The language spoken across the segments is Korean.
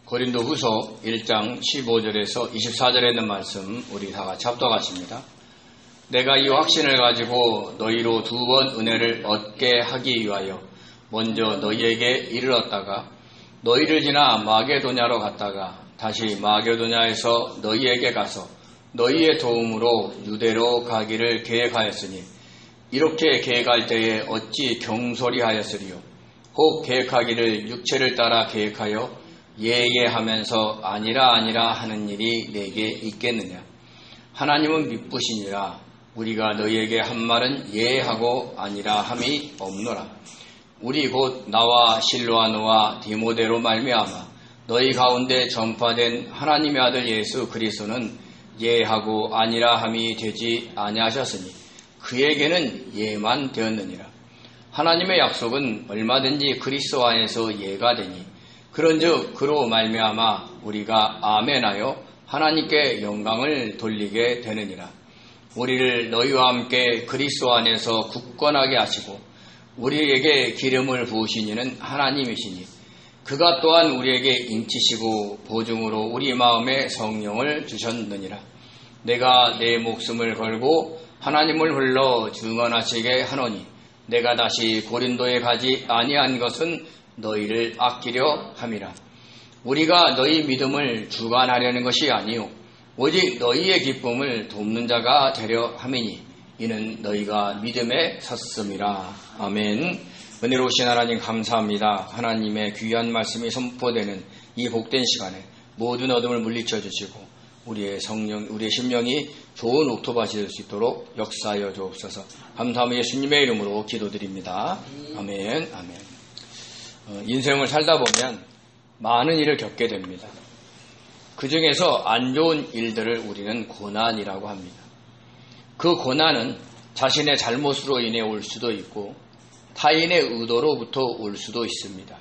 고린도후서 1장 15절에서 24절에 있는 말씀 우리 다 같이 합독하십니다. 내가 이 확신을 가지고 너희로 2번 은혜를 얻게 하기 위하여 먼저 너희에게 이르렀다가 너희를 지나 마게도냐로 갔다가 다시 마게도냐에서 너희에게 가서 너희의 도움으로 유대로 가기를 계획하였으니 이렇게 계획할 때에 어찌 경솔히 하였으리요. 혹 계획하기를 육체를 따라 계획하여 예하면서 아니라 하는 일이 내게 있겠느냐. 하나님은 미쁘시니라. 우리가 너희에게 한 말은 예하고 아니라 함이 없노라. 우리 곧 나와 실로아노와 디모데로 말미암아 너희 가운데 전파된 하나님의 아들 예수 그리스도는 예하고 아니라 함이 되지 아니하셨으니 그에게는 예만 되었느니라. 하나님의 약속은 얼마든지 그리스도 안에서 예가 되니 그런즉 그로 말미암아 우리가 아멘하여 하나님께 영광을 돌리게 되느니라. 우리를 너희와 함께 그리스도 안에서 굳건하게 하시고 우리에게 기름을 부으신 이는 하나님이시니 그가 또한 우리에게 인치시고 보증으로 우리 마음에 성령을 주셨느니라. 내가 내 목숨을 걸고 하나님을 불러 증언하시게 하노니 내가 다시 고린도에 가지 아니한 것은 너희를 아끼려 함이라. 우리가 너희 믿음을 주관하려는 것이 아니요 오직 너희의 기쁨을 돕는 자가 되려 함이니 이는 너희가 믿음에 섰음이라. 아멘. 은혜로우신 하나님 감사합니다. 하나님의 귀한 말씀이 선포되는 이 복된 시간에 모든 어둠을 물리쳐 주시고 우리의 성령, 우리의 심령이 좋은 옥토밭이 될 수 있도록 역사하여 주옵소서. 감사하며 예수님의 이름으로 기도드립니다. 아멘. 아멘. 인생을 살다 보면 많은 일을 겪게 됩니다. 그 중에서 안 좋은 일들을 우리는 고난이라고 합니다. 그 고난은 자신의 잘못으로 인해 올 수도 있고 타인의 의도로부터 올 수도 있습니다.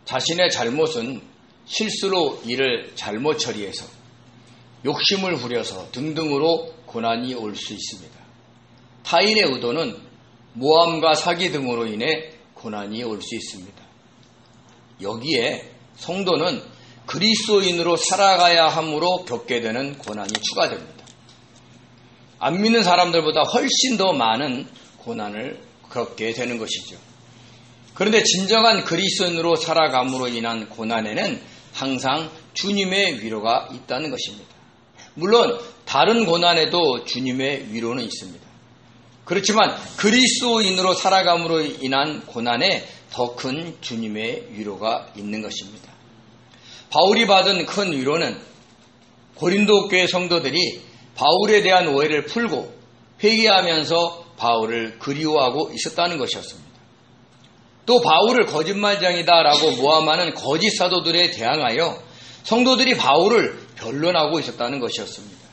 자신의 잘못은 실수로 일을 잘못 처리해서 욕심을 부려서 등등으로 고난이 올 수 있습니다. 타인의 의도는 모함과 사기 등으로 인해 고난이 올 수 있습니다. 여기에 성도는 그리스도인으로 살아가야 함으로 겪게 되는 고난이 추가됩니다. 안 믿는 사람들보다 훨씬 더 많은 고난을 겪게 되는 것이죠. 그런데 진정한 그리스도인으로 살아감으로 인한 고난에는 항상 주님의 위로가 있다는 것입니다. 물론 다른 고난에도 주님의 위로는 있습니다. 그렇지만 그리스도인으로 살아감으로 인한 고난에 더 큰 주님의 위로가 있는 것입니다. 바울이 받은 큰 위로는 고린도 교회 성도들이 바울에 대한 오해를 풀고 회개하면서 바울을 그리워하고 있었다는 것이었습니다. 또 바울을 거짓말장이다라고 모함하는 거짓 사도들에 대항하여 성도들이 바울을 변론하고 있었다는 것이었습니다.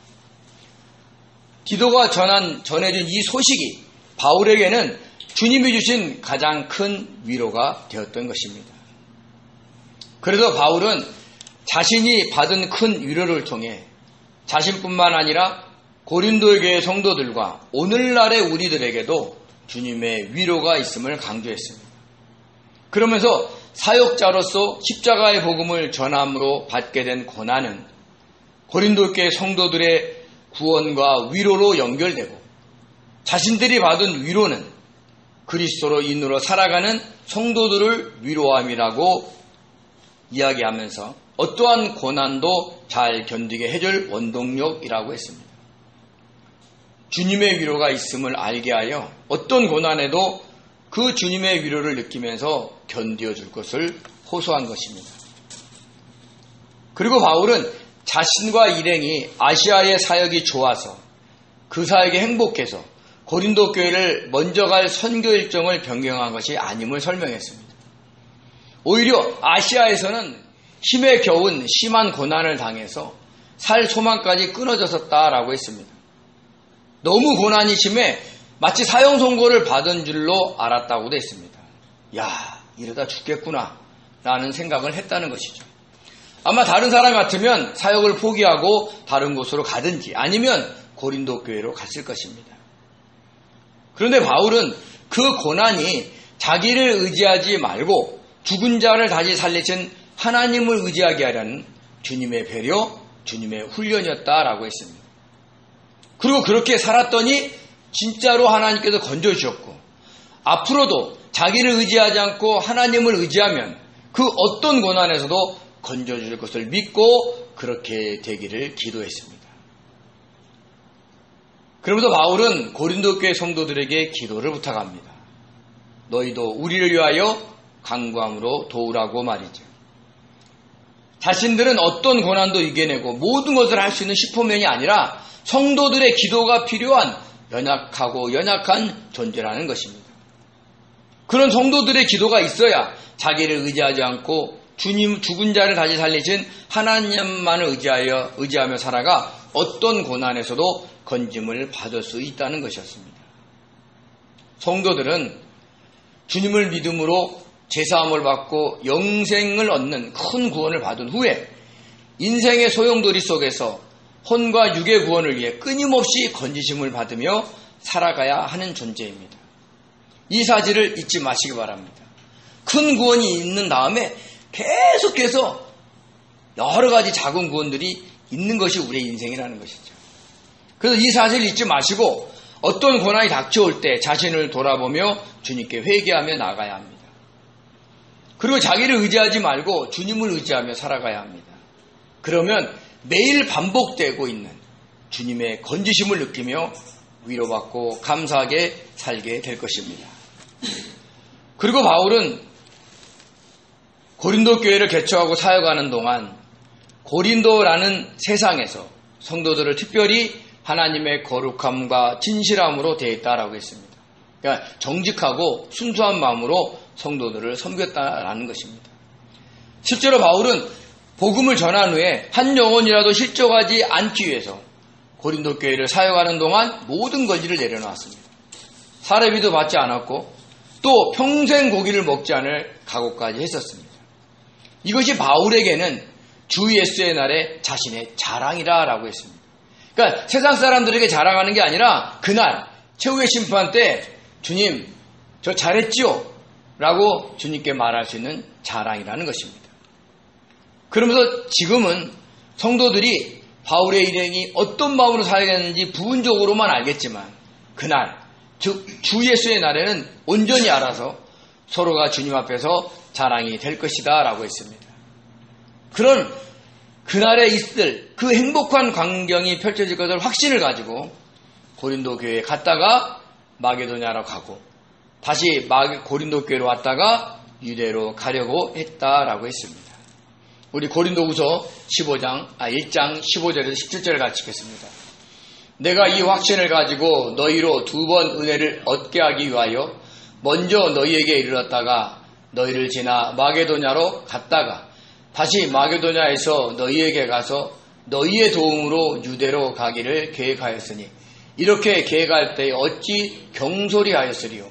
디도가 전해준 이 소식이 바울에게는 주님이 주신 가장 큰 위로가 되었던 것입니다. 그래서 바울은 자신이 받은 큰 위로를 통해 자신뿐만 아니라 고린도 교회 성도들과 오늘날의 우리들에게도 주님의 위로가 있음을 강조했습니다. 그러면서 사역자로서 십자가의 복음을 전함으로 받게 된 고난은 고린도 교회 성도들의 구원과 위로로 연결되고 자신들이 받은 위로는 그리스도인으로 살아가는 성도들을 위로함이라고 이야기하면서 어떠한 고난도 잘 견디게 해줄 원동력이라고 했습니다. 주님의 위로가 있음을 알게 하여 어떤 고난에도 그 주님의 위로를 느끼면서 견뎌줄 것을 호소한 것입니다. 그리고 바울은 자신과 일행이 아시아의 사역이 좋아서 그 사역이 행복해서 고린도 교회를 먼저 갈 선교 일정을 변경한 것이 아님을 설명했습니다. 오히려 아시아에서는 힘에 겨운 심한 고난을 당해서 살 소망까지 끊어졌었다라고 했습니다. 너무 고난이 심해 마치 사형 선고를 받은 줄로 알았다고도 했습니다. 야, 이러다 죽겠구나 라는 생각을 했다는 것이죠. 아마 다른 사람 같으면 사역을 포기하고 다른 곳으로 가든지 아니면 고린도 교회로 갔을 것입니다. 그런데 바울은 그 고난이 자기를 의지하지 말고 죽은 자를 다시 살리신 하나님을 의지하게 하려는 주님의 배려, 주님의 훈련이었다라고 했습니다. 그리고 그렇게 살았더니 진짜로 하나님께서 건져주셨고 앞으로도 자기를 의지하지 않고 하나님을 의지하면 그 어떤 고난에서도 건져주실 것을 믿고 그렇게 되기를 기도했습니다. 그러면서 바울은 고린도 교회 성도들에게 기도를 부탁합니다. 너희도 우리를 위하여 간구함으로 도우라고 말이죠. 자신들은 어떤 고난도 이겨내고 모든 것을 할 수 있는 슈퍼맨이 아니라 성도들의 기도가 필요한 연약하고 연약한 존재라는 것입니다. 그런 성도들의 기도가 있어야 자기를 의지하지 않고 주님 죽은 자를 다시 살리신 하나님만을 의지하며 살아가 어떤 고난에서도 건짐을 받을 수 있다는 것이었습니다. 성도들은 주님을 믿음으로 제사함을 받고 영생을 얻는 큰 구원을 받은 후에 인생의 소용돌이 속에서 혼과 육의 구원을 위해 끊임없이 건지심을 받으며 살아가야 하는 존재입니다. 이 사실을 잊지 마시기 바랍니다. 큰 구원이 있는 다음에 계속해서 여러 가지 작은 구원들이 있는 것이 우리의 인생이라는 것이죠. 그래서 이 사실을 잊지 마시고 어떤 고난이 닥쳐올 때 자신을 돌아보며 주님께 회개하며 나가야 합니다. 그리고 자기를 의지하지 말고 주님을 의지하며 살아가야 합니다. 그러면 매일 반복되고 있는 주님의 건지심을 느끼며 위로받고 감사하게 살게 될 것입니다. 그리고 바울은 고린도 교회를 개척하고 사역하는 동안 고린도라는 세상에서 성도들을 특별히 하나님의 거룩함과 진실함으로 대했다라고 했습니다. 그러니까 정직하고 순수한 마음으로 성도들을 섬겼다라는 것입니다. 실제로 바울은 복음을 전한 후에 한 영혼이라도 실족하지 않기 위해서 고린도 교회를 사역하는 동안 모든 권리를 내려놓았습니다. 사례비도 받지 않았고 또 평생 고기를 먹지 않을 각오까지 했었습니다. 이것이 바울에게는 주 예수의 날에 자신의 자랑이라고 했습니다. 그러니까 세상 사람들에게 자랑하는 게 아니라 그날 최후의 심판 때 주님 저 잘했지요? 라고 주님께 말할 수 있는 자랑이라는 것입니다. 그러면서 지금은 성도들이 바울의 일행이 어떤 마음으로 사역했는지 부분적으로만 알겠지만 그날 즉 주 예수의 날에는 온전히 알아서 서로가 주님 앞에서 자랑이 될 것이다 라고 했습니다. 그런 그날에 있을 그 행복한 광경이 펼쳐질 것을 확신을 가지고 고린도 교회에 갔다가 마게도냐로 가고 다시 고린도 교회로 왔다가 유대로 가려고 했다라고 했습니다. 우리 고린도후서 1장 15절에서 17절을 같이 읽겠습니다. 내가 이 확신을 가지고 너희로 2번 은혜를 얻게 하기 위하여 먼저 너희에게 이르렀다가 너희를 지나 마게도냐로 갔다가 다시 마게도냐에서 너희에게 가서 너희의 도움으로 유대로 가기를 계획하였으니 이렇게 계획할 때 어찌 경솔히 하였으리요.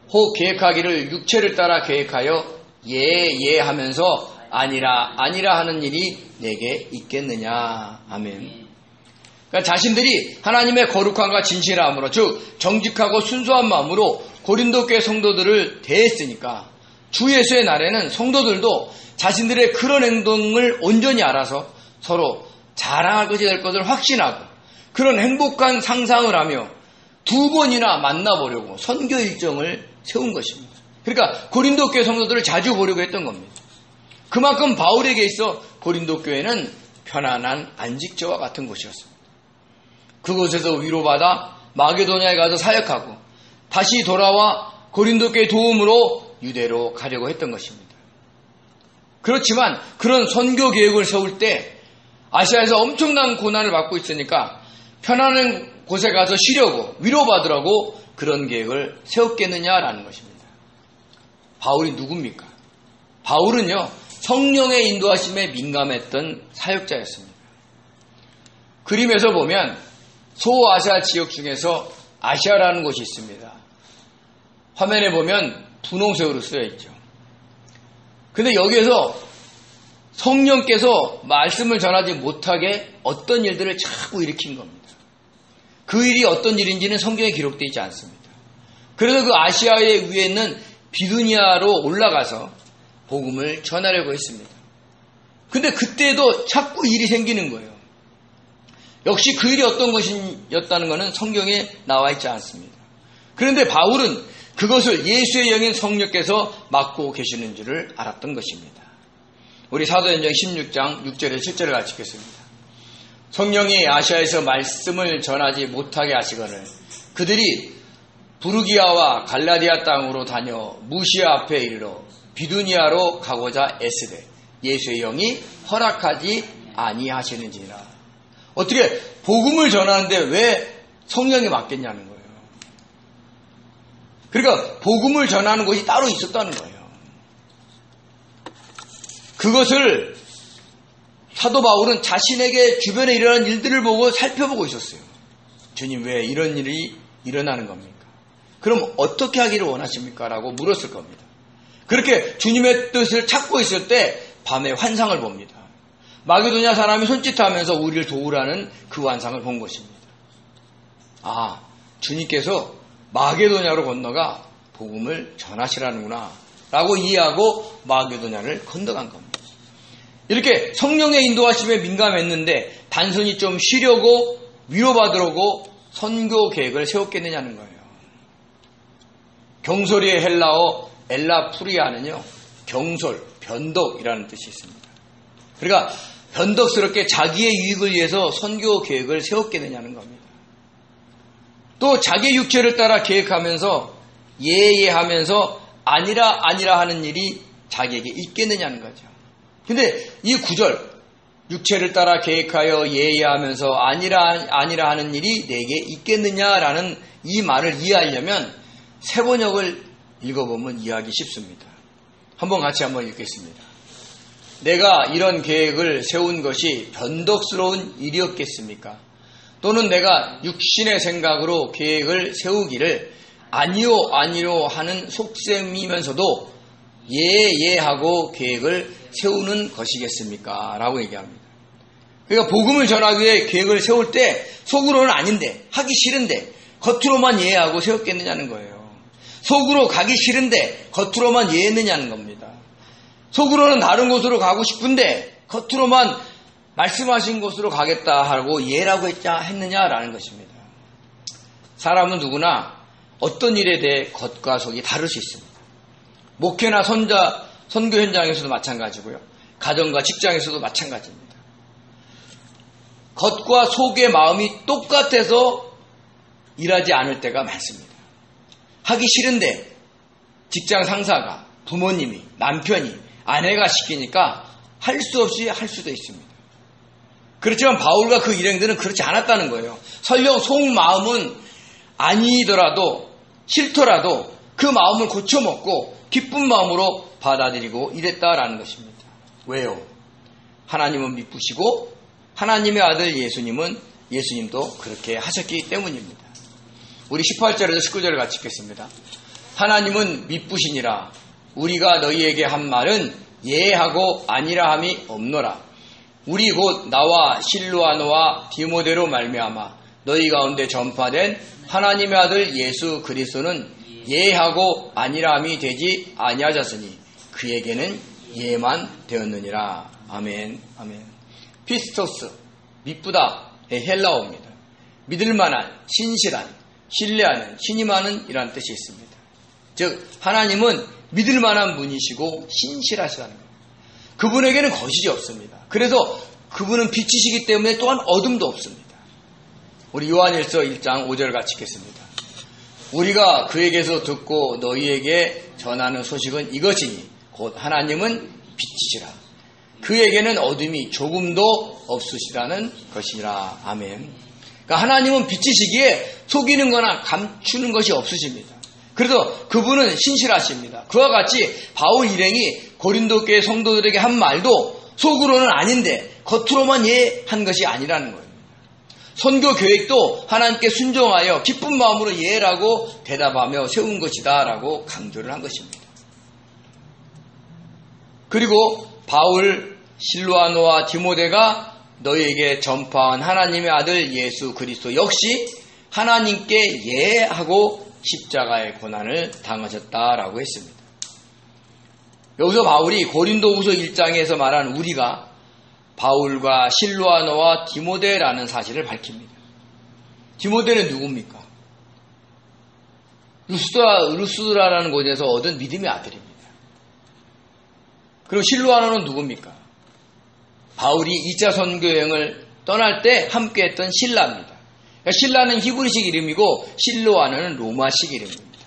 혹 계획하기를 육체를 따라 계획하여 예 하면서 아니라 하는 일이 내게 있겠느냐. 아멘. 그러니까 자신들이 하나님의 거룩함과 진실함으로 즉 정직하고 순수한 마음으로 고린도 교회 성도들을 대했으니까 주 예수의 날에는 성도들도 자신들의 그런 행동을 온전히 알아서 서로 자랑하게 될 것을 확신하고 그런 행복한 상상을 하며 2번이나 만나보려고 선교 일정을 세운 것입니다. 그러니까 고린도 교회 성도들을 자주 보려고 했던 겁니다. 그만큼 바울에게 있어 고린도 교회는 편안한 안식처와 같은 곳이었습니다. 그곳에서 위로받아 마게도냐에 가서 사역하고 다시 돌아와 고린도 교회 도움으로 유대로 가려고 했던 것입니다. 그렇지만 그런 선교 계획을 세울 때 아시아에서 엄청난 고난을 받고 있으니까 편안한 곳에 가서 쉬려고 위로받으라고 그런 계획을 세웠겠느냐라는 것입니다. 바울이 누굽니까? 바울은요 성령의 인도하심에 민감했던 사역자였습니다. 그림에서 보면 소아시아 지역 중에서 아시아라는 곳이 있습니다. 화면에 보면 분홍색으로 쓰여 있죠. 근데 여기에서 성령께서 말씀을 전하지 못하게 어떤 일들을 자꾸 일으킨 겁니다. 그 일이 어떤 일인지는 성경에 기록되어 있지 않습니다. 그래서 그 아시아의 위에 있는 비두니아로 올라가서 복음을 전하려고 했습니다. 근데 그때도 자꾸 일이 생기는 거예요. 역시 그 일이 어떤 것이었다는 것은 성경에 나와 있지 않습니다. 그런데 바울은 그것을 예수의 영인 성령께서 맡고 계시는 줄을 알았던 것입니다. 우리 사도행전 16장 6절에 7절을 같이 읽겠습니다. 성령이 아시아에서 말씀을 전하지 못하게 하시거늘 그들이 부르기아와 갈라디아 땅으로 다녀 무시아 앞에 이르러 비두니아로 가고자 애쓰되 예수의 영이 허락하지 아니하시는지라. 어떻게 복음을 전하는데 왜 성령이 맡겠냐는 거예요. 그러니까 복음을 전하는 것이 따로 있었다는 거예요. 그것을 사도 바울은 자신에게 주변에 일어나는 일들을 보고 살펴보고 있었어요. 주님, 왜 이런 일이 일어나는 겁니까? 그럼 어떻게 하기를 원하십니까? 라고 물었을 겁니다. 그렇게 주님의 뜻을 찾고 있을 때 밤에 환상을 봅니다. 마게도냐 사람이 손짓하면서 우리를 도우라는 그 환상을 본 것입니다. 아, 주님께서 마게도냐로 건너가 복음을 전하시라는구나 라고 이해하고 마게도냐를 건너간 겁니다. 이렇게 성령의 인도하심에 민감했는데 단순히 좀 쉬려고 위로받으려고 선교 계획을 세웠겠느냐는 거예요. 경솔이의 헬라어 엘라푸리아는요, 경솔, 변덕이라는 뜻이 있습니다. 그러니까 변덕스럽게 자기의 유익을 위해서 선교 계획을 세웠겠느냐는 겁니다. 또 자기의 육체를 따라 계획하면서 예하면서 아니라 하는 일이 자기에게 있겠느냐는 거죠. 근데 이 구절, 육체를 따라 계획하여 예하면서 아니라 하는 일이 내게 있겠느냐라는 이 말을 이해하려면 세번역을 읽어보면 이해하기 쉽습니다. 한번 읽겠습니다. 내가 이런 계획을 세운 것이 변덕스러운 일이었겠습니까? 또는 내가 육신의 생각으로 계획을 세우기를 아니요 하는 속셈이면서도 예하고 계획을 세우는 것이겠습니까? 라고 얘기합니다. 그러니까 복음을 전하기 위해 계획을 세울 때 속으로는 아닌데, 하기 싫은데 겉으로만 예하고 세웠겠느냐는 거예요. 속으로 가기 싫은데 겉으로만 예했느냐는 겁니다. 속으로는 다른 곳으로 가고 싶은데 겉으로만 말씀하신 곳으로 가겠다 하고 예라고 했느냐라는 것입니다. 사람은 누구나 어떤 일에 대해 겉과 속이 다를 수 있습니다. 목회나 선교 현장에서도 마찬가지고요. 가정과 직장에서도 마찬가지입니다. 겉과 속의 마음이 똑같아서 일하지 않을 때가 많습니다. 하기 싫은데 직장 상사가, 부모님이, 남편이, 아내가 시키니까 할 수 없이 할 수도 있습니다. 그렇지만 바울과 그 일행들은 그렇지 않았다는 거예요. 설령 속마음은 아니더라도 싫더라도 그 마음을 고쳐먹고 기쁜 마음으로 받아들이고 이랬다라는 것입니다. 왜요? 하나님은 미쁘시고 하나님의 아들 예수님도 그렇게 하셨기 때문입니다. 우리 18절에서 19절을 같이 읽겠습니다. 하나님은 미쁘시니라. 우리가 너희에게 한 말은 예하고 아니라함이 없노라. 우리 곧 나와 실로아노와 디모데로 말미암아 너희 가운데 전파된 하나님의 아들 예수 그리스도는 예하고 아니라함이 되지 아니하셨으니 그에게는 예만 되었느니라. 아멘. 아멘. 피스토스, 미쁘다의 헬라어입니다. 믿을만한, 신실한, 신뢰하는, 신임하는 이라는 뜻이 있습니다. 즉 하나님은 믿을만한 분이시고 신실하시다는 겁니다. 그분에게는 거짓이 없습니다. 그래서 그분은 빛이시기 때문에 또한 어둠도 없습니다. 우리 요한일서 1장 5절 같이 읽겠습니다. 우리가 그에게서 듣고 너희에게 전하는 소식은 이것이니 곧 하나님은 빛이시라. 그에게는 어둠이 조금도 없으시라는 것이라. 아멘. 그러니까 하나님은 빛이시기에 속이는 거나 감추는 것이 없으십니다. 그래서 그분은 신실하십니다. 그와 같이 바울 일행이 고린도 교회 성도들에게 한 말도 속으로는 아닌데 겉으로만 예한 것이 아니라는 거예요. 선교 계획도 하나님께 순종하여 기쁜 마음으로 예라고 대답하며 세운 것이다 라고 강조를 한 것입니다. 그리고 바울, 실로아노와 디모데가 너희에게 전파한 하나님의 아들 예수 그리스도 역시 하나님께 예하고 십자가의 고난을 당하셨다라고 했습니다. 여기서 바울이 고린도후서 1장에서 말한 우리가 바울과 실로아노와 디모데라는 사실을 밝힙니다. 디모데는 누굽니까? 루스드라라는 곳에서 얻은 믿음의 아들입니다. 그리고 실로아노는 누굽니까? 바울이 2차 선교 여행을 떠날 때 함께했던 실라입니다. 그러니까 실라는 히브리식 이름이고 실로아노는 로마식 이름입니다.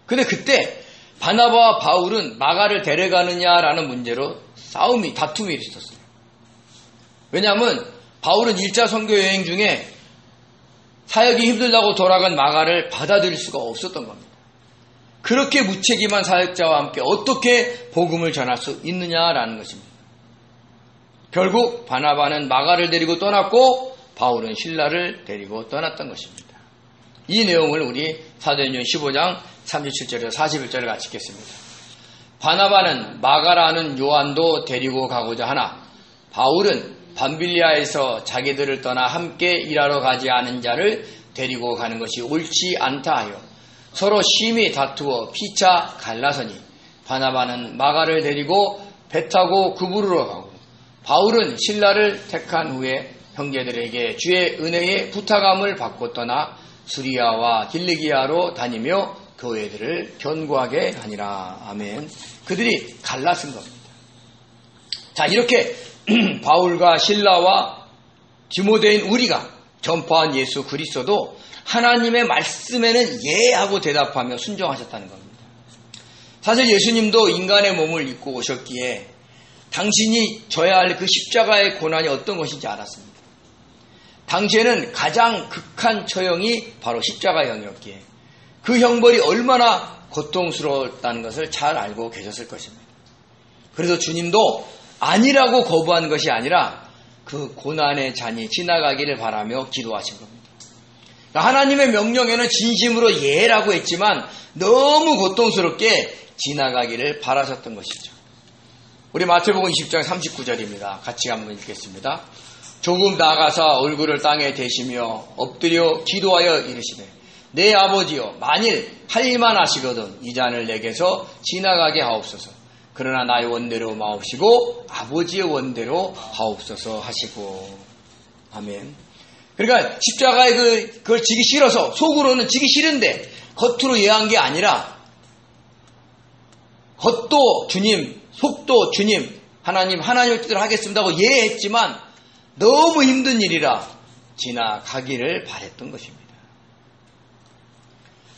근데 그때 바나바와 바울은 마가를 데려가느냐라는 문제로 다툼이 있었어요. 왜냐하면 바울은 1차 선교 여행 중에 사역이 힘들다고 돌아간 마가를 받아들일 수가 없었던 겁니다. 그렇게 무책임한 사역자와 함께 어떻게 복음을 전할 수 있느냐라는 것입니다. 결국 바나바는 마가를 데리고 떠났고 바울은 실라를 데리고 떠났던 것입니다. 이 내용을 우리 사도행전 15장 37절에서 41절을 같이 읽겠습니다. 바나바는 마가라는 요한도 데리고 가고자 하나 바울은 밤빌리아에서 자기들을 떠나 함께 일하러 가지 않은 자를 데리고 가는 것이 옳지 않다 하여 서로 심히 다투어 피차 갈라서니 바나바는 마가를 데리고 배 타고 구부르러 가고 바울은 실라를 택한 후에 형제들에게 주의 은혜의 부탁함을 받고 떠나 수리아와 길리기아로 다니며 교회들을 견고하게 하니라. 아멘. 그들이 갈라선 겁니다. 자, 이렇게 바울과 실라와 디모데인 우리가 전파한 예수 그리스도도 하나님의 말씀에는 예 하고 대답하며 순종하셨다는 겁니다. 사실 예수님도 인간의 몸을 입고 오셨기에 당신이 져야 할 그 십자가의 고난이 어떤 것인지 알았습니다. 당시에는 가장 극한 처형이 바로 십자가형이었기에 그 형벌이 얼마나 고통스러웠다는 것을 잘 알고 계셨을 것입니다. 그래서 주님도 아니라고 거부한 것이 아니라 그 고난의 잔이 지나가기를 바라며 기도하신 겁니다. 그러니까 하나님의 명령에는 진심으로 예라고 했지만 너무 고통스럽게 지나가기를 바라셨던 것이죠. 우리 마태복음 20장 39절입니다. 같이 한번 읽겠습니다. 조금 나아가사 얼굴을 땅에 대시며 엎드려 기도하여 이르시되 내 아버지여 만일 할 일만 하시거든 이 잔을 내게서 지나가게 하옵소서. 그러나 나의 원대로 마옵시고 아버지의 원대로 하옵소서 하시고. 아멘. 그러니까 십자가에 그걸 지기 싫어서 속으로는 지기 싫은데 겉으로 예한 게 아니라 겉도 주님 속도 주님 하나님의 뜻을 하겠습니다 하고 예했지만 너무 힘든 일이라 지나가기를 바랬던 것입니다.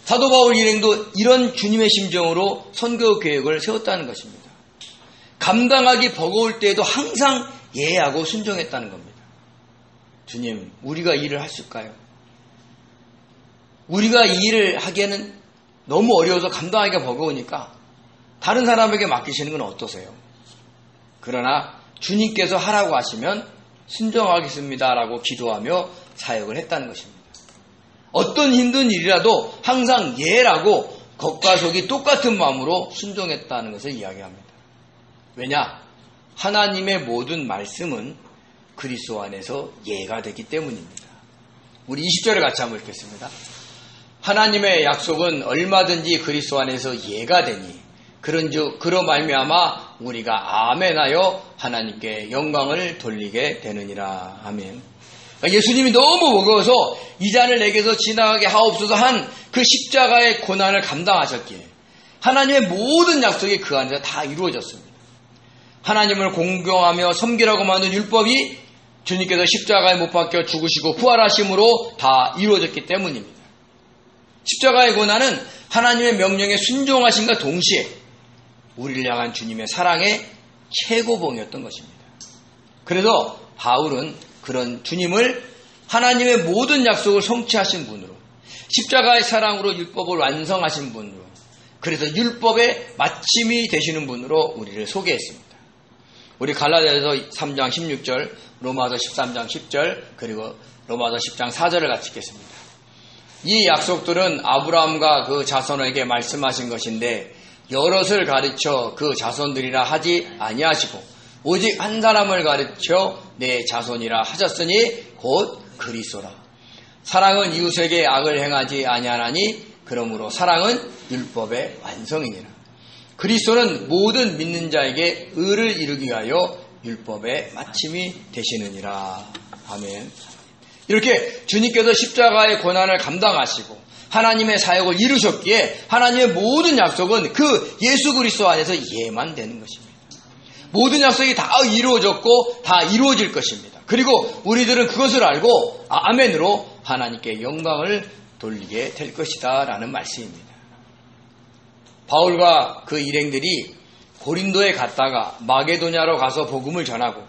사도 바울 일행도 이런 주님의 심정으로 선교 계획을 세웠다는 것입니다. 감당하기 버거울 때에도 항상 예하고 순종했다는 겁니다. 주님, 우리가 이 일을 할 수 있을까요? 우리가 이 일을 하기에는 너무 어려워서 감당하기가 버거우니까 다른 사람에게 맡기시는 건 어떠세요? 그러나 주님께서 하라고 하시면 순종하겠습니다라고 기도하며 사역을 했다는 것입니다. 어떤 힘든 일이라도 항상 예라고 겉과 속이 똑같은 마음으로 순종했다는 것을 이야기합니다. 왜냐? 하나님의 모든 말씀은 그리스도 안에서 예가 되기 때문입니다. 우리 20절을 같이 한번 읽겠습니다. 하나님의 약속은 얼마든지 그리스도 안에서 예가 되니 그런즉 그로 말미암아 우리가 아멘하여 하나님께 영광을 돌리게 되느니라. 아멘. 예수님이 너무 버거워서 이 잔을 내게서 지나가게 하옵소서 한 그 십자가의 고난을 감당하셨기에 하나님의 모든 약속이 그 안에서 다 이루어졌습니다. 하나님을 공경하며 섬기라고 만든 율법이 주님께서 십자가에 못 박혀 죽으시고 부활하심으로 다 이루어졌기 때문입니다. 십자가의 고난은 하나님의 명령에 순종하심과 동시에 우리를 향한 주님의 사랑의 최고봉이었던 것입니다. 그래서 바울은 그런 주님을 하나님의 모든 약속을 성취하신 분으로 십자가의 사랑으로 율법을 완성하신 분으로 그래서 율법의 마침이 되시는 분으로 우리를 소개했습니다. 우리 갈라디아서 3장 16절, 로마서 13장 10절, 그리고 로마서 10장 4절을 같이 읽겠습니다. 이 약속들은 아브라함과 그 자손에게 말씀하신 것인데 여럿을 가르쳐 그 자손들이라 하지 아니하시고 오직 한 사람을 가르쳐 내 자손이라 하셨으니 곧 그리스도라. 사랑은 이웃에게 악을 행하지 아니하나니 그러므로 사랑은 율법의 완성이니라. 그리스도는 모든 믿는 자에게 의를 이루기 위하여 율법의 마침이 되시느니라. 아멘. 이렇게 주님께서 십자가의 고난을 감당하시고 하나님의 사역을 이루셨기에 하나님의 모든 약속은 그 예수 그리스도 안에서 예만 되는 것입니다. 모든 약속이 다 이루어졌고 다 이루어질 것입니다. 그리고 우리들은 그것을 알고 아멘으로 하나님께 영광을 돌리게 될 것이다 라는 말씀입니다. 바울과 그 일행들이 고린도에 갔다가 마게도냐로 가서 복음을 전하고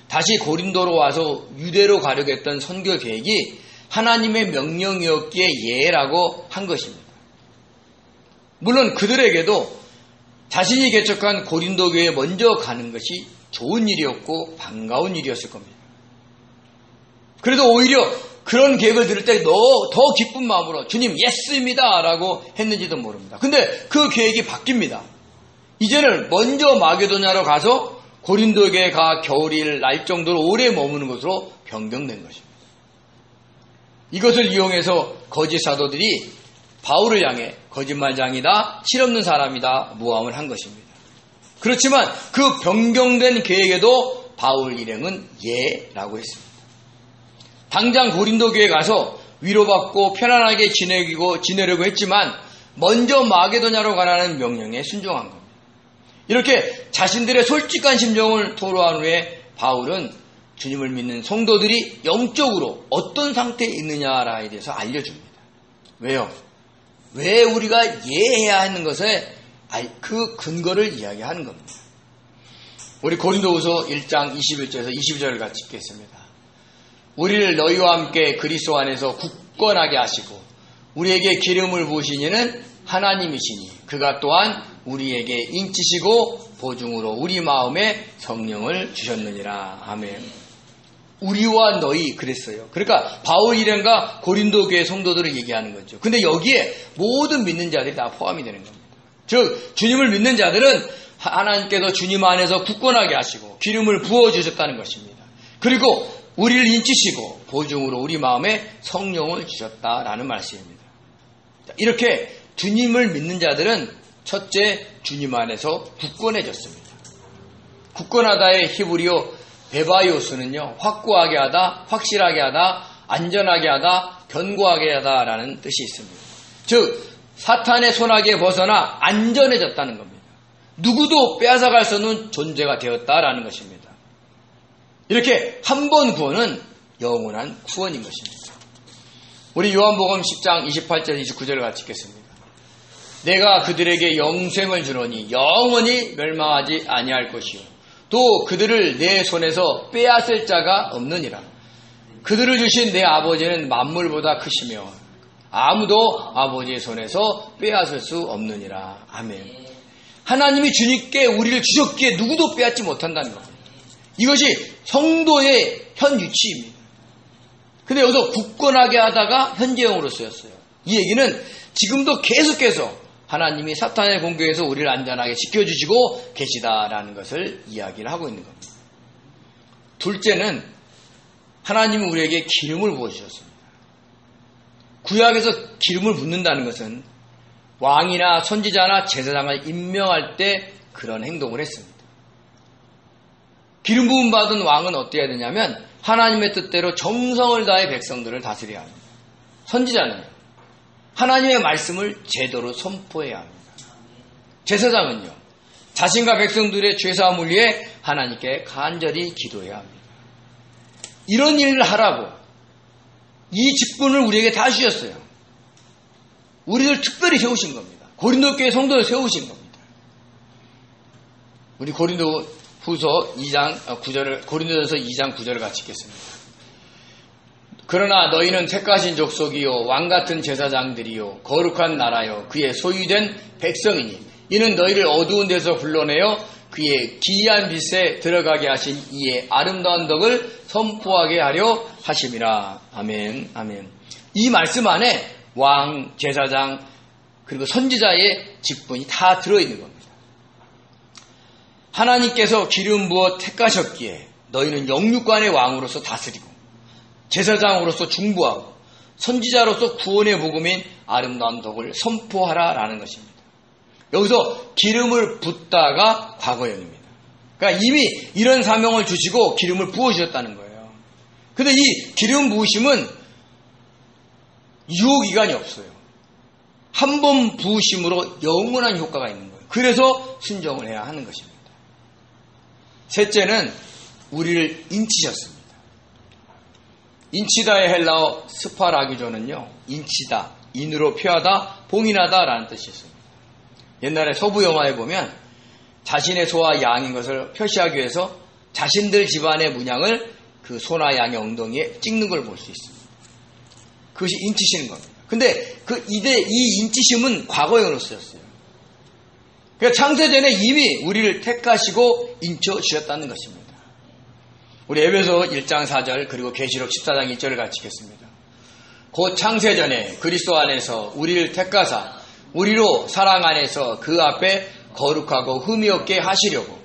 다시 고린도로 와서 유대로 가려고 했던 선교 계획이 하나님의 명령이었기에 예라고 한 것입니다. 물론 그들에게도 자신이 개척한 고린도 교회에 먼저 가는 것이 좋은 일이었고 반가운 일이었을 겁니다. 그래도 오히려 그런 계획을 들을 때 더 기쁜 마음으로 주님 예스입니다 라고 했는지도 모릅니다. 근데 그 계획이 바뀝니다. 이제는 먼저 마게도냐로 가서 고린도에 가 겨울일 날 정도로 오래 머무는 것으로 변경된 것입니다. 이것을 이용해서 거짓 사도들이 바울을 향해 거짓말장이다, 실없는 사람이다 모함을 한 것입니다. 그렇지만 그 변경된 계획에도 바울 일행은 예라고 했습니다. 당장 고린도 교회에 가서 위로받고 편안하게 지내려고 했지만 먼저 마게도냐로 가라는 명령에 순종한 겁니다. 이렇게 자신들의 솔직한 심정을 토로한 후에 바울은 주님을 믿는 성도들이 영적으로 어떤 상태에 있느냐에 대해서 알려줍니다. 왜요? 왜 우리가 예해야 하는 것에 그 근거를 이야기하는 겁니다. 우리 고린도후서 1장 21절에서 22절을 같이 읽겠습니다. 우리를 너희와 함께 그리스도 안에서 굳건하게 하시고 우리에게 기름을 부으신 이는 하나님이시니 그가 또한 우리에게 인치시고 보증으로 우리 마음에 성령을 주셨느니라. 아멘. 우리와 너희 그랬어요. 그러니까 바울 일행과 고린도 교회 성도들을 얘기하는 거죠. 근데 여기에 모든 믿는 자들이 다 포함이 되는 겁니다. 즉 주님을 믿는 자들은 하나님께서 주님 안에서 굳건하게 하시고 기름을 부어주셨다는 것입니다. 그리고 우리를 인치시고 보증으로 우리 마음에 성령을 주셨다라는 말씀입니다. 이렇게 주님을 믿는 자들은 첫째 주님 안에서 굳건해졌습니다. 굳건하다의 히브리어 베바이오스는요, 확고하게 하다, 확실하게 하다, 안전하게 하다, 견고하게 하다라는 뜻이 있습니다. 즉 사탄의 손아귀에 벗어나 안전해졌다는 겁니다. 누구도 빼앗아갈 수 없는 존재가 되었다라는 것입니다. 이렇게 한 번 구원은 영원한 구원인 것입니다. 우리 요한복음 10장 28절 29절을 같이 읽겠습니다. 내가 그들에게 영생을 주노니 영원히 멸망하지 아니할 것이요 또 그들을 내 손에서 빼앗을 자가 없느니라. 그들을 주신 내 아버지는 만물보다 크시며 아무도 아버지의 손에서 빼앗을 수 없느니라. 아멘. 하나님이 주님께 우리를 주셨기에 누구도 빼앗지 못한다는 겁니다. 이것이 성도의 현 위치입니다. 근데 여기서 굳건하게 하다가 현재형으로 쓰였어요. 이 얘기는 지금도 계속해서 하나님이 사탄의 공격에서 우리를 안전하게 지켜주시고 계시다라는 것을 이야기를 하고 있는 겁니다. 둘째는 하나님이 우리에게 기름을 부어주셨습니다. 구약에서 기름을 붓는다는 것은 왕이나 선지자나 제사장을 임명할 때 그런 행동을 했습니다. 기름 부음 받은 왕은 어떻게 해야 되냐면 하나님의 뜻대로 정성을 다해 백성들을 다스려야 합니다. 선지자는요, 하나님의 말씀을 제대로 선포해야 합니다. 제사장은요, 자신과 백성들의 죄사함을 위해 하나님께 간절히 기도해야 합니다. 이런 일을 하라고 이 직분을 우리에게 다 주셨어요. 우리를 특별히 세우신 겁니다. 고린도 교회 성도를 세우신 겁니다. 우리 고린도전서 2장 9절을 같이 읽겠습니다. 그러나 너희는 택하신 족속이요 왕같은 제사장들이요 거룩한 나라요 그의 소유된 백성이니 이는 너희를 어두운 데서 불러내어 그의 기이한 빛에 들어가게 하신 이의 아름다운 덕을 선포하게 하려 하심이라. 아멘. 아멘. 이 말씀 안에 왕, 제사장 그리고 선지자의 직분이 다 들어있는 겁니다. 하나님께서 기름 부어 택하셨기에 너희는 영육간의 왕으로서 다스리고 제사장으로서 중보하고 선지자로서 구원의 복음인 아름다운 덕을 선포하라라는 것입니다. 여기서 기름을 붓다가 과거형입니다. 그러니까 이미 이런 사명을 주시고 기름을 부어주셨다는 거예요. 근데 이 기름 부으심은 유효기간이 없어요. 한 번 부으심으로 영원한 효과가 있는 거예요. 그래서 순종을 해야 하는 것입니다. 셋째는 우리를 인치셨습니다. 인치다의 헬라어 스파라기조는요, 인치다, 인으로 표하다, 봉인하다 라는 뜻이 있습니다. 옛날에 서부 영화에 보면 자신의 소와 양인 것을 표시하기 위해서 자신들 집안의 문양을 그 소나 양의 엉덩이에 찍는 걸 볼 수 있습니다. 그것이 인치시는 겁니다. 근데 이 인치심은 과거형으로 쓰였어요. 그러니까 창세전에 이미 우리를 택하시고 인쳐 주셨다는 것입니다. 우리 에베소 1장 4절 그리고 계시록 14장 1절을 같이 읽겠습니다. 곧 창세전에 그리스도 안에서 우리를 택하사 우리로 사랑 안에서 그 앞에 거룩하고 흠이 없게 하시려고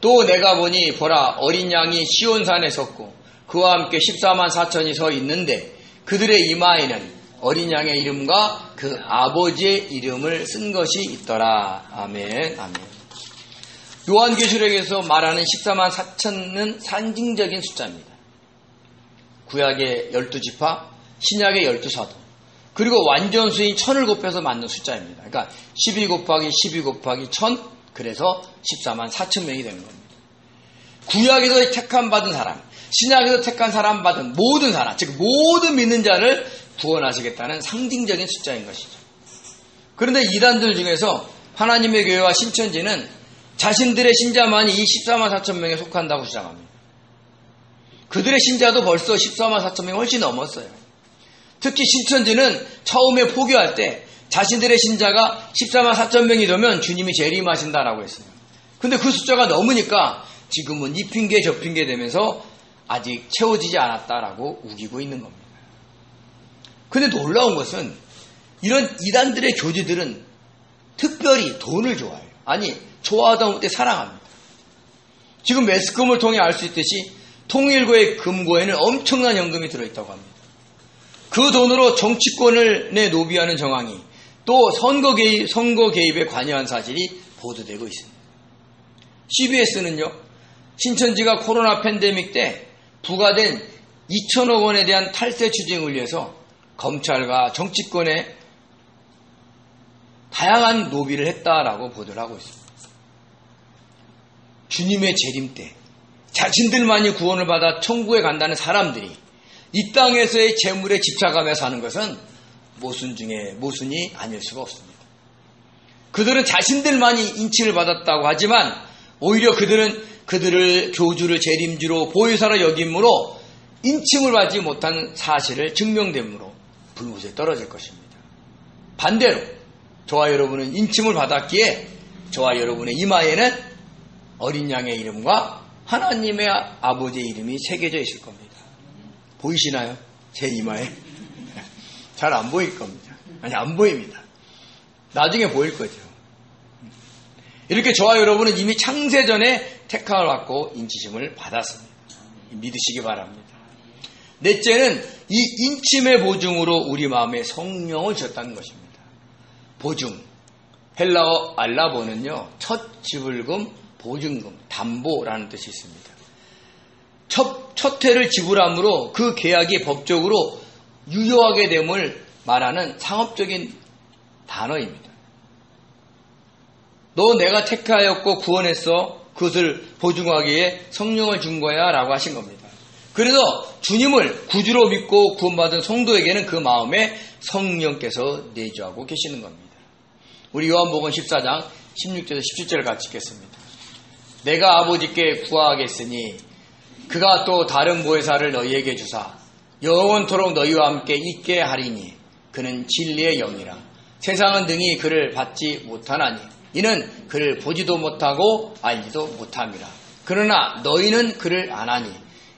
또 내가 보니 보라 어린 양이 시온산에 섰고 그와 함께 14만 4천이 서 있는데 그들의 이마에는 어린 양의 이름과 그 아버지의 이름을 쓴 것이 있더라. 아멘. 아멘. 요한계시록에서 말하는 14만 4천은 상징적인 숫자입니다. 구약의 12지파, 신약의 12사도, 그리고 완전수인 1000을 곱해서 만든 숫자입니다. 그러니까 12 곱하기 12 곱하기 1000, 그래서 14만 4천 명이 되는 겁니다. 구약에서 택함 받은 사람, 신약에서 택한 사람 받은 모든 사람, 즉 모든 믿는 자를 구원하시겠다는 상징적인 숫자인 것이죠. 그런데 이단들 중에서 하나님의 교회와 신천지는 자신들의 신자만이 이 14만 4천 명에 속한다고 주장합니다. 그들의 신자도 벌써 14만 4천 명이 훨씬 넘었어요. 특히 신천지는 처음에 포교할 때 자신들의 신자가 14만 4천 명이 되면 주님이 재림하신다라고 했어요. 근데 그 숫자가 넘으니까 지금은 이 핑계 저 핑계 되면서 아직 채워지지 않았다라고 우기고 있는 겁니다. 근데 놀라운 것은 이런 이단들의 교주들은 특별히 돈을 좋아해요. 아니, 좋아하다 못해 사랑합니다. 지금 매스컴을 통해 알 수 있듯이 통일교의 금고에는 엄청난 연금이 들어있다고 합니다. 그 돈으로 정치권을 노비하는 정황이 또 선거 개입에 관여한 사실이 보도되고 있습니다. CBS는요, 신천지가 코로나 팬데믹 때 부과된 2천억 원에 대한 탈세 추징을 위해서 검찰과 정치권에 다양한 노비를 했다라고 보도를 하고 있습니다. 주님의 재림 때 자신들만이 구원을 받아 천국에 간다는 사람들이 이 땅에서의 재물에 집착하며 사는 것은 모순 중에 모순이 아닐 수가 없습니다. 그들은 자신들만이 인치를 받았다고 하지만 오히려 그들은 그들을 교주를 재림주로 보혜사로 여김으로 인침을 받지 못한 사실을 증명됨으로 불못에 떨어질 것입니다. 반대로 저와 여러분은 인침을 받았기에 저와 여러분의 이마에는 어린 양의 이름과 하나님의 아버지의 이름이 새겨져 있을 겁니다. 보이시나요? 제 이마에? 잘 안 보일 겁니다. 아니, 안 보입니다. 나중에 보일 거죠. 이렇게 저와 여러분은 이미 창세전에 택함을 받고 인치심을 받았습니다. 믿으시기 바랍니다. 넷째는 이 인침의 보증으로 우리 마음에 성령을 주셨다는 것입니다. 보증, 헬라어 알라보는요, 첫 지불금, 보증금, 담보라는 뜻이 있습니다. 첫 해를 지불함으로 그 계약이 법적으로 유효하게 됨을 말하는 상업적인 단어입니다. 너 내가 택하였고 구원했어. 그것을 보증하기에 성령을 준 거야 라고 하신 겁니다. 그래서 주님을 구주로 믿고 구원받은 성도에게는 그 마음에 성령께서 내주하고 계시는 겁니다. 우리 요한복음 14장 16절에서 17절을 같이 읽겠습니다. 내가 아버지께 구하겠으니 그가 또 다른 보혜사를 너희에게 주사 영원토록 너희와 함께 있게 하리니 그는 진리의 영이라. 세상은 등이 그를 받지 못하나니 이는 그를 보지도 못하고 알지도 못함이라. 그러나 너희는 그를 아나니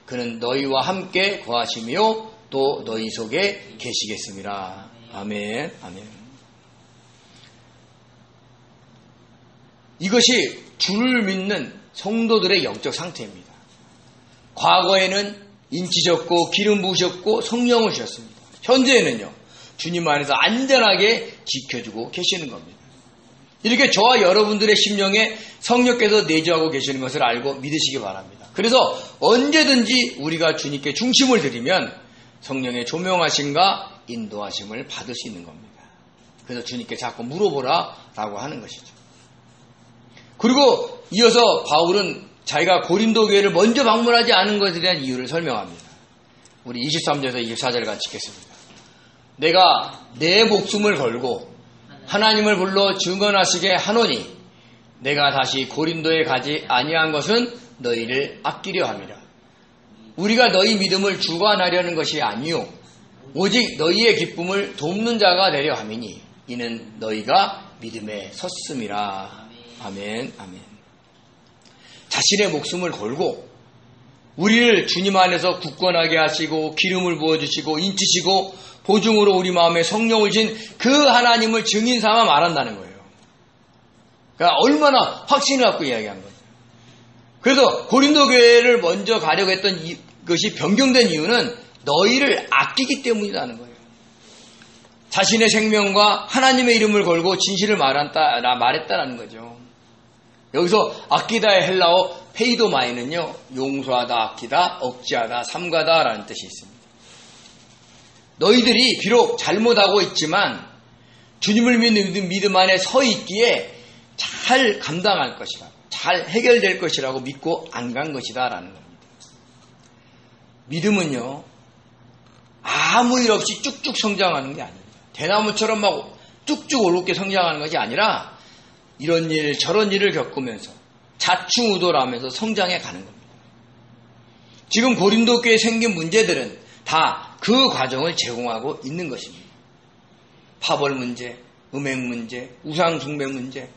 그는 너희와 함께 거하시며 또 너희 속에 계시겠습니다. 아멘. 아멘. 이것이 주를 믿는 성도들의 영적 상태입니다. 과거에는 인치셨고 기름 부으셨고 성령을 주셨습니다. 현재에는요, 주님 안에서 안전하게 지켜주고 계시는 겁니다. 이렇게 저와 여러분들의 심령에 성령께서 내주하고 계시는 것을 알고 믿으시기 바랍니다. 그래서 언제든지 우리가 주님께 중심을 드리면 성령의 조명하심과 인도하심을 받을 수 있는 겁니다. 그래서 주님께 자꾸 물어보라 라고 하는 것이죠. 그리고 이어서 바울은 자기가 고린도 교회를 먼저 방문하지 않은 것에 대한 이유를 설명합니다. 우리 23절에서 24절 같이 읽겠습니다. 내가 내 목숨을 걸고 하나님을 불러 증언하시게 하노니 내가 다시 고린도에 가지 아니한 것은 너희를 아끼려 함이라. 우리가 너희 믿음을 주관하려는 것이 아니요 오직 너희의 기쁨을 돕는 자가 되려 함이니 이는 너희가 믿음에 섰음이라. 아멘, 아멘. 자신의 목숨을 걸고 우리를 주님 안에서 굳건하게 하시고 기름을 부어주시고 인치시고 보증으로 우리 마음에 성령을 진 그 하나님을 증인 삼아 말한다는 거예요. 그러니까 얼마나 확신을 갖고 이야기한 거예요. 그래서 고린도 교회를 먼저 가려고 했던 것이 변경된 이유는 너희를 아끼기 때문이라는 거예요. 자신의 생명과 하나님의 이름을 걸고 진실을 말했다라는 거죠. 여기서 아끼다의 헬라어 페이도마이는요, 용서하다, 아끼다, 억제하다, 삼가다라는 뜻이 있습니다. 너희들이 비록 잘못하고 있지만 주님을 믿는 믿음 안에 서 있기에 잘 감당할 것이라, 잘 해결될 것이라고 믿고 안 간 것이다 라는 겁니다. 믿음은요, 아무 일 없이 쭉쭉 성장하는 게 아닙니다. 대나무처럼 막 쭉쭉 올곧게 성장하는 것이 아니라 이런 일 저런 일을 겪으면서 자충우돌하면서 성장해 가는 겁니다. 지금 고린도 교회에 생긴 문제들은 다 그 과정을 제공하고 있는 것입니다. 파벌 문제, 음행 문제, 우상 숭배 문제,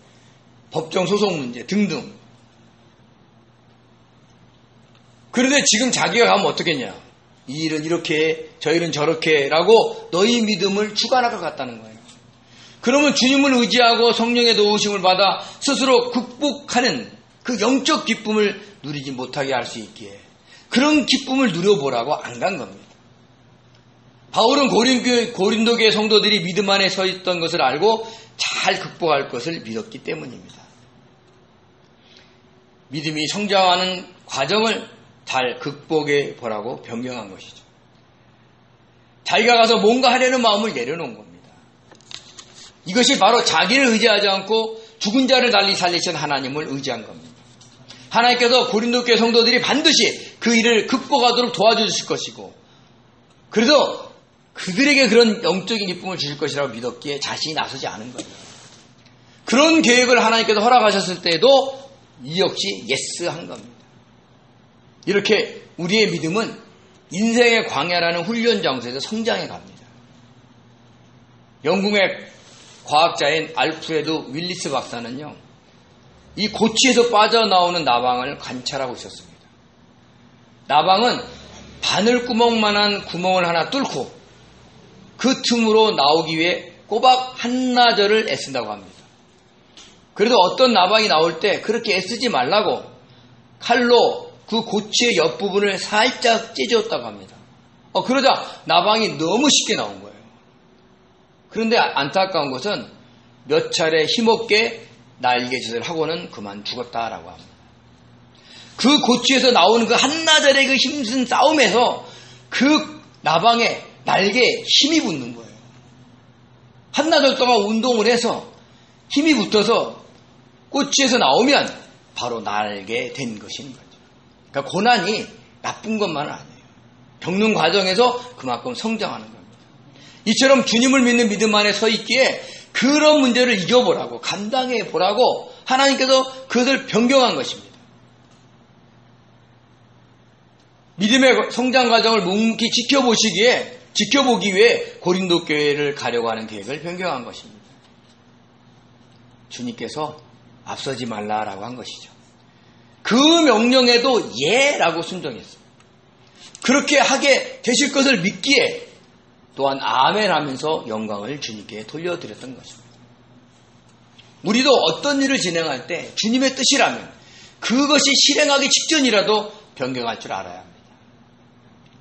법정 소송 문제 등등. 그런데 지금 자기가 가면 어떻겠냐? 이 일은 이렇게, 저 일은 저렇게 라고 너희 믿음을 주관할 것 같다는 거예요. 그러면 주님을 의지하고 성령의 도우심을 받아 스스로 극복하는 그 영적 기쁨을 누리지 못하게 할 수 있기에 그런 기쁨을 누려보라고 안 간 겁니다. 바울은 고린도 교회 성도들이 믿음 안에 서 있던 것을 알고 잘 극복할 것을 믿었기 때문입니다. 믿음이 성장하는 과정을 잘 극복해 보라고 변경한 것이죠. 자기가 가서 뭔가 하려는 마음을 내려놓은 겁니다. 이것이 바로 자기를 의지하지 않고 죽은 자를 달리 살리신 하나님을 의지한 겁니다. 하나님께서 고린도 교회 성도들이 반드시 그 일을 극복하도록 도와주실 것이고, 그래서 그들에게 그런 영적인 기쁨을 주실 것이라고 믿었기에 자신이 나서지 않은 거예요. 그런 계획을 하나님께서 허락하셨을 때에도 이 역시 예스한 겁니다. 이렇게 우리의 믿음은 인생의 광야라는 훈련 장소에서 성장해 갑니다. 영국의 과학자인 알프레드 윌리스 박사는요, 이 고치에서 빠져나오는 나방을 관찰하고 있었습니다. 나방은 바늘구멍만한 구멍을 하나 뚫고 그 틈으로 나오기 위해 꼬박 한나절을 애쓴다고 합니다. 그래도 어떤 나방이 나올 때 그렇게 애쓰지 말라고 칼로 그 고치의 옆부분을 살짝 찢었다고 합니다. 그러자 나방이 너무 쉽게 나온 거예요. 그런데 안타까운 것은 몇 차례 힘없게 날개짓을 하고는 그만 죽었다라고 합니다. 그 고치에서 나오는 그 한나절의 그 힘든 싸움에서 그 나방의 날개에 힘이 붙는 거예요. 한나절 동안 운동을 해서 힘이 붙어서 고치에서 나오면 바로 날게 된 것인 거죠. 그러니까 고난이 나쁜 것만은 아니에요. 겪는 과정에서 그만큼 성장하는 겁니다. 이처럼 주님을 믿는 믿음 안에 서 있기에 그런 문제를 이겨보라고, 감당해 보라고 하나님께서 그것을 변경한 것입니다. 믿음의 성장 과정을 묵묵히 지켜보기 위해 고린도 교회를 가려고 하는 계획을 변경한 것입니다. 주님께서 앞서지 말라라고 한 것이죠. 그 명령에도 예라고 순종했어요. 그렇게 하게 되실 것을 믿기에 또한 아멘 하면서 영광을 주님께 돌려드렸던 것입니다. 우리도 어떤 일을 진행할 때 주님의 뜻이라면 그것이 실행하기 직전이라도 변경할 줄 알아야 합니다.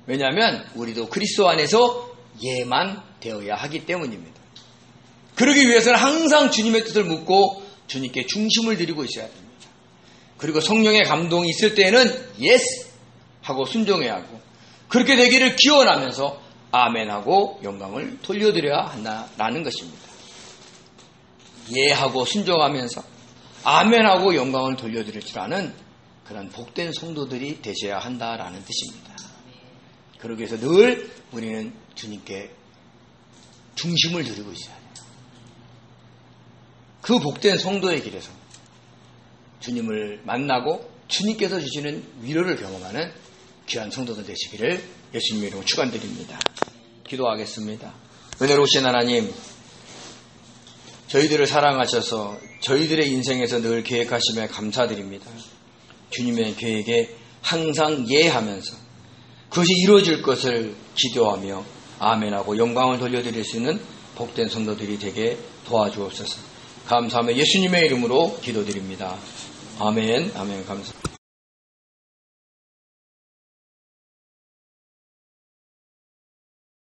왜냐하면 우리도 그리스도 안에서 예만 되어야 하기 때문입니다. 그러기 위해서는 항상 주님의 뜻을 묻고 주님께 중심을 드리고 있어야 됩니다. 그리고 성령의 감동이 있을 때에는 예스 하고 순종해야 하고, 그렇게 되기를 기원하면서 아멘하고 영광을 돌려드려야 한다라는 것입니다. 예하고 순종하면서 아멘하고 영광을 돌려드릴 줄 아는 그런 복된 성도들이 되셔야 한다라는 뜻입니다. 그러기 위해서 늘 우리는 주님께 중심을 드리고 있어야 돼요. 그 복된 성도의 길에서 주님을 만나고 주님께서 주시는 위로를 경험하는 귀한 성도들 되시기를 예수님의 이름으로 축원드립니다. 기도하겠습니다. 은혜로우신 하나님, 저희들을 사랑하셔서 저희들의 인생에서 늘 계획하심에 감사드립니다. 주님의 계획에 항상 예하면서 그것이 이루어질 것을 기도하며 아멘하고 영광을 돌려드릴 수 있는 복된 성도들이 되게 도와주옵소서. 감사하며 예수님의 이름으로 기도드립니다. 아멘, 아멘, 감사합니다.